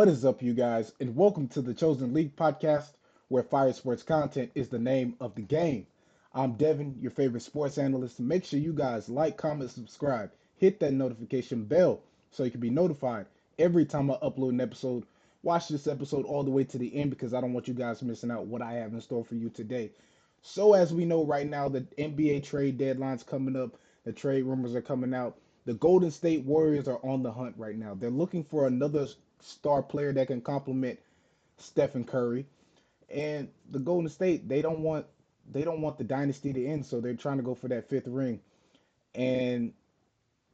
What is up, you guys, and welcome to the Chosen League podcast, where fire sports content is the name of the game. I'm Devon, your favorite sports analyst. Make sure you guys like, comment, subscribe, hit that notification bell so you can be notified every time I upload an episode. Watch this episode all the way to the end because I don't want you guys missing out what I have in store for you today. So, as we know right now, the NBA trade deadline's coming up, the trade rumors are coming out. The Golden State Warriors are on the hunt right now. They're looking for another star player that can complement Stephen Curry. And the Golden State, they don't want the dynasty to end, so they're trying to go for that fifth ring. And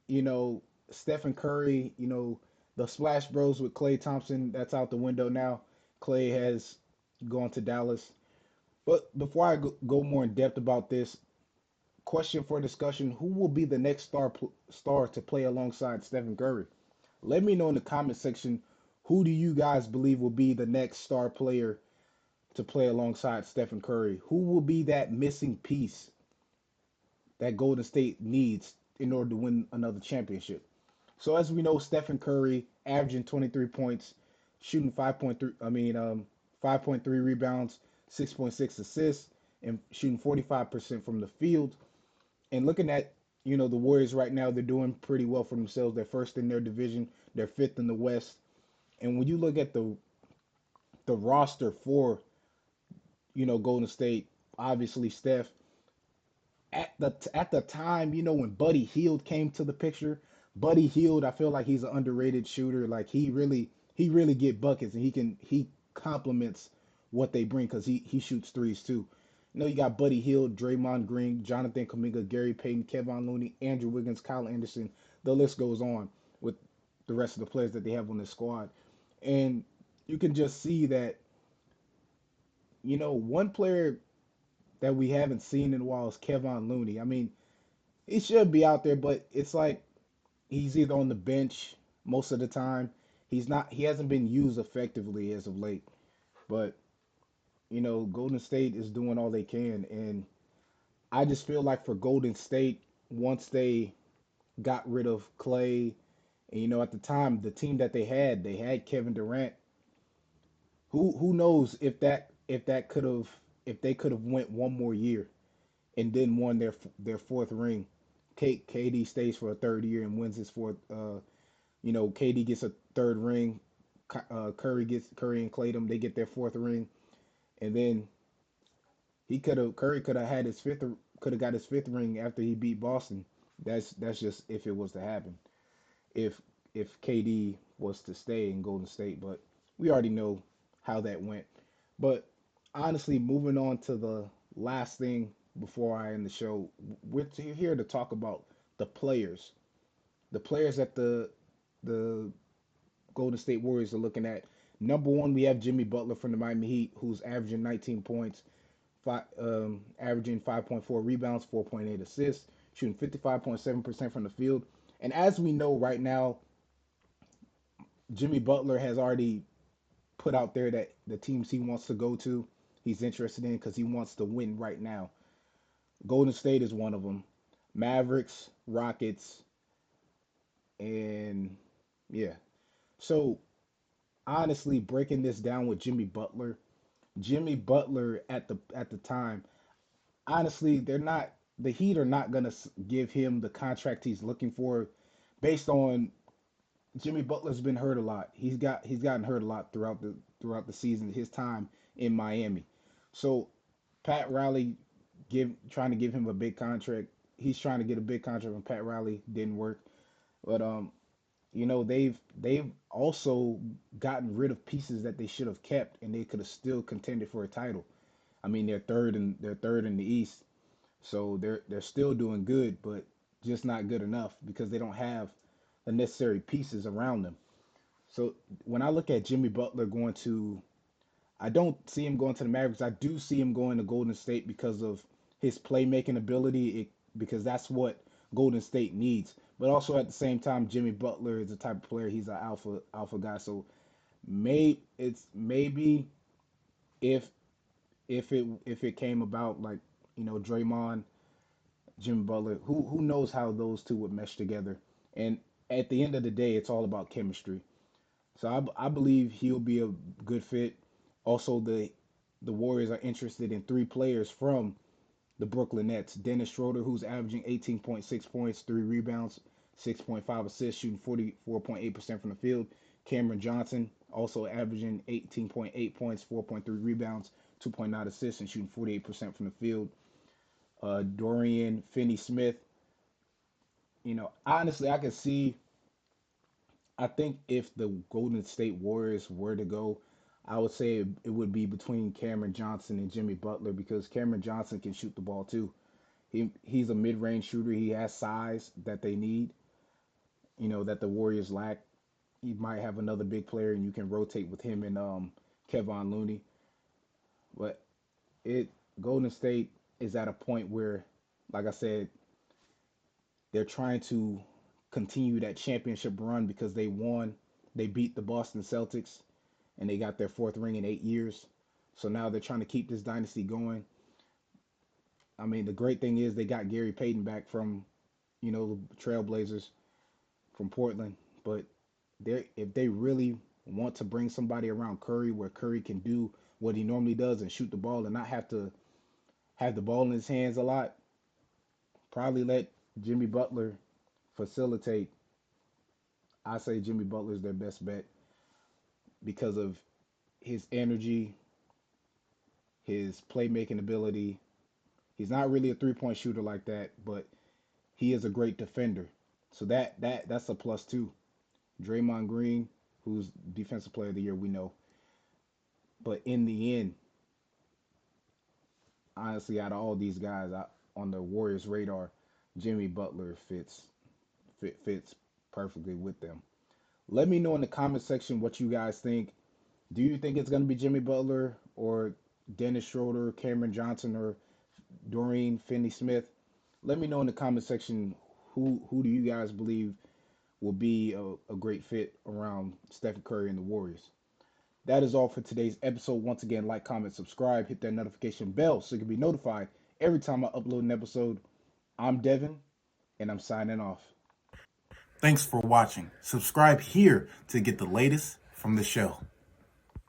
you know, Stephen Curry, the Splash Bros with Klay Thompson, that's out the window now. Klay has gone to Dallas. But before I go more in depth about this, question for discussion: who will be the next star to play alongside Stephen Curry? Let me know in the comment section, who do you guys believe will be the next star player to play alongside Stephen Curry? Who will be that missing piece that Golden State needs in order to win another championship? So as we know, Stephen Curry averaging 23 points, shooting 5.3, 5.3 rebounds, 6.6 assists, and shooting 45% from the field. And looking at, the Warriors right now, they're doing pretty well for themselves. They're first in their division, they're fifth in the West. And when you look at the roster for, Golden State, obviously Steph, at the time, when Buddy Hield came to the picture, Buddy Hield, I feel like he's an underrated shooter. Like he really get buckets, and he complements what they bring because he shoots threes too. You got Buddy Hield, Draymond Green, Jonathan Kuminga, Gary Payton, Kevon Looney, Andrew Wiggins, Kyle Anderson. The list goes on with the rest of the players that they have on this squad. And you can just see that, one player that we haven't seen in a while is Kevon Looney. I mean, he should be out there, but it's like he's either on the bench most of the time. He hasn't been used effectively as of late. But, Golden State is doing all they can. And I just feel like for Golden State, once they got rid of Clay, and at the time, the team that they had Kevin Durant. Who knows if that could have if they could have went one more year and then won their fourth ring. KD stays for a third year and wins his fourth. KD gets a third ring. Curry and Claydom, they get their fourth ring, and then Curry could have had his fifth could have got his fifth ring after he beat Boston. That's just if it was to happen. If KD was to stay in Golden State, but we already know how that went. But honestly, moving on to the last thing before I end the show, we're here to talk about the players, the players that the Golden State Warriors are looking at. Number one, we have Jimmy Butler from the Miami Heat, who's averaging 19 points, averaging 5.4 rebounds, 4.8 assists, shooting 55.7% from the field. And as we know right now, Jimmy Butler has already put out there that the teams he wants to go to, he's interested in because he wants to win right now. Golden State is one of them. Mavericks, Rockets, and yeah. So honestly, breaking this down with Jimmy Butler at the time, honestly, the Heat are not gonna give him the contract he's looking for, based on Jimmy Butler's been hurt a lot. He's gotten hurt a lot throughout the season, his time in Miami. So Pat Riley trying to give him a big contract. He's trying to get a big contract from Pat Riley, didn't work. But they've also gotten rid of pieces that they should have kept, and they could have still contended for a title. I mean, they're third in the East, so they're still doing good, but just not good enough because they don't have the necessary pieces around them. So when I look at Jimmy Butler I don't see him going to the Mavericks. I do see him going to Golden State because of his playmaking ability, because that's what Golden State needs. But also at the same time, Jimmy Butler is the type of player, he's an alpha guy. So maybe if if it came about, like, Draymond, Jimmy Butler, who knows how those two would mesh together. And at the end of the day, it's all about chemistry. So I believe he'll be a good fit. Also, the Warriors are interested in three players from the Brooklyn Nets. Dennis Schroeder, who's averaging 18.6 points, 3 rebounds, 6.5 assists, shooting 44.8% from the field. Cameron Johnson, also averaging 18.8 points, 4.3 rebounds, 2.9 assists, and shooting 48% from the field. Dorian Finney-Smith, honestly, I could see. I think if the Golden State Warriors were to go, I would say it would be between Cameron Johnson and Jimmy Butler because Cameron Johnson can shoot the ball too. He's a mid-range shooter. He has size that they need, that the Warriors lack. You might have another big player and you can rotate with him and Kevon Looney. But it Golden State is at a point where, like I said, they're trying to continue that championship run because they beat the Boston Celtics and they got their fourth ring in 8 years. So now they're trying to keep this dynasty going. I mean, the great thing is they got Gary Payton back from, the Trailblazers from Portland. But if they really want to bring somebody around Curry where Curry can do what he normally does and shoot the ball and not have to have the ball in his hands a lot, probably let Jimmy Butler facilitate. I say Jimmy Butler is their best bet because of his energy, his playmaking ability. He's not really a three-point shooter like that, but he is a great defender. So that's a plus too. Draymond Green, who's defensive player of the year, we know. But in the end, honestly, out of all these guys on the Warriors' radar, Jimmy Butler fits perfectly with them. Let me know in the comment section what you guys think. Do you think it's going to be Jimmy Butler or Dennis Schroeder, Cameron Johnson, or Doreen Finney-Smith? Let me know in the comment section who do you guys believe will be a great fit around Stephen Curry and the Warriors. That is all for today's episode. Once again, like, comment, subscribe, hit that notification bell so you can be notified every time I upload an episode. I'm Devon, and I'm signing off. Thanks for watching. Subscribe here to get the latest from the show.